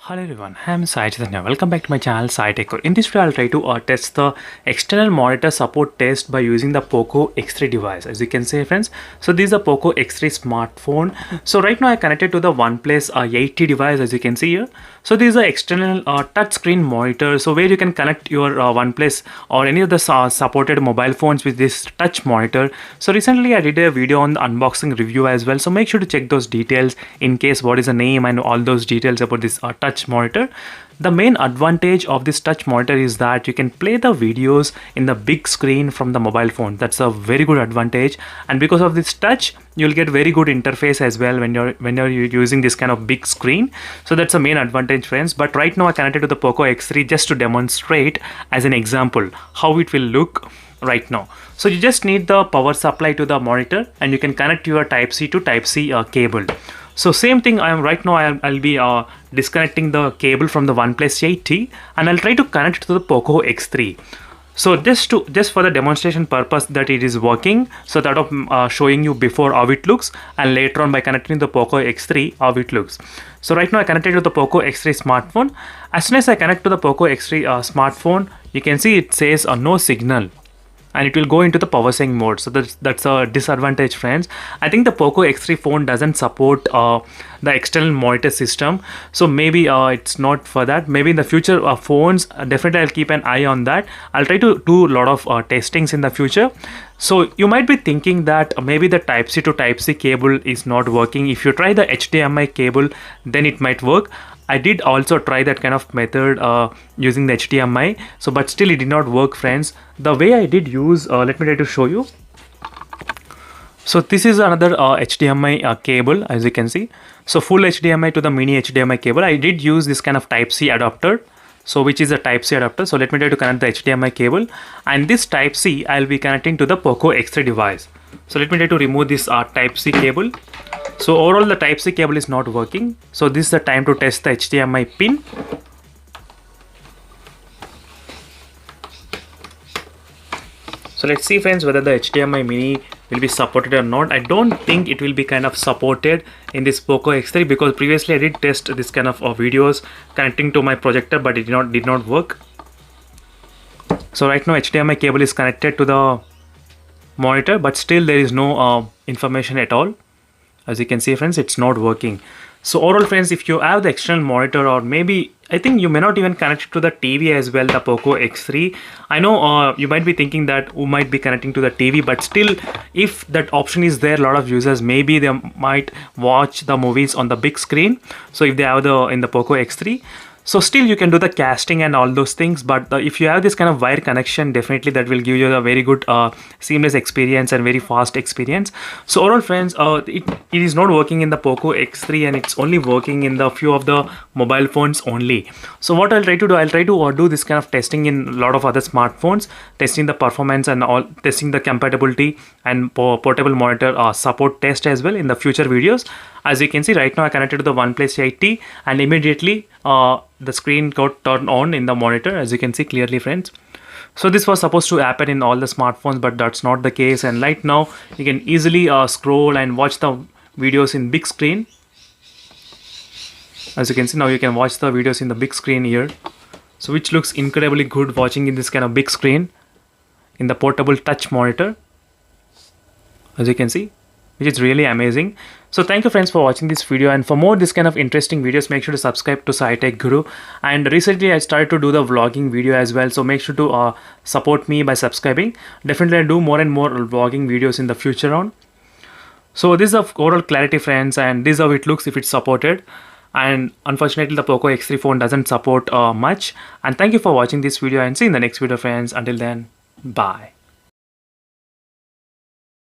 Hello everyone, I am Sai Chaitanya. Welcome back to my channel Sai Tech. In this video, I'll try to test the external monitor support test by using the POCO X3 device. As you can see, friends, so this is the POCO X3 smartphone. So right now I connected to the OnePlus 8T device, as you can see here. So this is an external touch screen monitor, so where you can connect your OnePlus or any of the supported mobile phones with this touch monitor. So recently I did a video on the unboxing review as well, so make sure to check those details in case what is the name and all those details about this touch monitor. The main advantage of this touch monitor is that you can play the videos in the big screen from the mobile phone. That's a very good advantage, and because of this touch you'll get very good interface as well when you're using this kind of big screen. So that's the main advantage, friends. But right now I connected to the POCO X3 just to demonstrate as an example how it will look right now. So you just need the power supply to the monitor and you can connect your type C to type C cable. So same thing, I'll be disconnecting the cable from the OnePlus 8T and I'll try to connect to the POCO X3. So just for the demonstration purpose that it is working, so that of showing you before how it looks and later on by connecting the POCO X3 how it looks. So right now I connected to the POCO X3 smartphone. As soon as I connect to the POCO X3 smartphone, you can see it says no signal, and it will go into the power sync mode. So that's a disadvantage, friends. I think the POCO X3 phone doesn't support the external monitor system, so maybe it's not for that. Maybe in the future phones, definitely I'll keep an eye on that. I'll try to do a lot of testings in the future. So you might be thinking that maybe the type C to type C cable is not working. If you try the HDMI cable, then it might work. I did also try that kind of method using the HDMI, so but still it did not work, friends. The way I did use, let me try to show you. So this is another HDMI cable, as you can see. So full HDMI to the mini HDMI cable. I did use this kind of type C adapter, so which is a type C adapter. So let me try to connect the HDMI cable, and this type C I'll be connecting to the POCO X3 device. So let me try to remove this type C cable. So overall the type C cable is not working. So this is the time to test the HDMI pin. So let's see, friends, whether the HDMI mini will be supported or not. I don't think it will be kind of supported in this POCO X3 because previously I did test this kind of videos connecting to my projector, but it did not work. So right now HDMI cable is connected to the monitor, but still there is no information at all. As you can see, friends, it's not working. So overall, friends, if you have the external monitor, or maybe I think you may not even connect it to the TV as well, the POCO X3. I know you might be thinking that you might be connecting to the TV, but still, if that option is there, a lot of users maybe they might watch the movies on the big screen. So if they have in the POCO X3. So still you can do the casting and all those things, but if you have this kind of wire connection, definitely that will give you a very good seamless experience and very fast experience. So overall, friends, it is not working in the POCO X3 and it's only working in the few of the mobile phones only. So what I'll try to do, I'll try to do this kind of testing in a lot of other smartphones, testing the performance and all, testing the compatibility and portable monitor support test as well in the future videos. As you can see, right now I connected to the OnePlus 8T and immediately the screen got turned on in the monitor, as you can see clearly, friends. So this was supposed to happen in all the smartphones, but that's not the case. And right now you can easily scroll and watch the videos in big screen. As you can see, now you can watch the videos in the big screen here. So which looks incredibly good watching in this kind of big screen in the portable touch monitor, as you can see, which is really amazing. So thank you, friends, for watching this video, and for more this kind of interesting videos, make sure to subscribe to Sai Tech Guru. And recently I started to do the vlogging video as well, so make sure to support me by subscribing. Definitely I'll do more and more vlogging videos in the future on. So this is the overall clarity, friends, and this is how it looks if it's supported. And unfortunately the POCO X3 phone doesn't support much. And thank you for watching this video, and see you in the next video, friends. Until then, bye.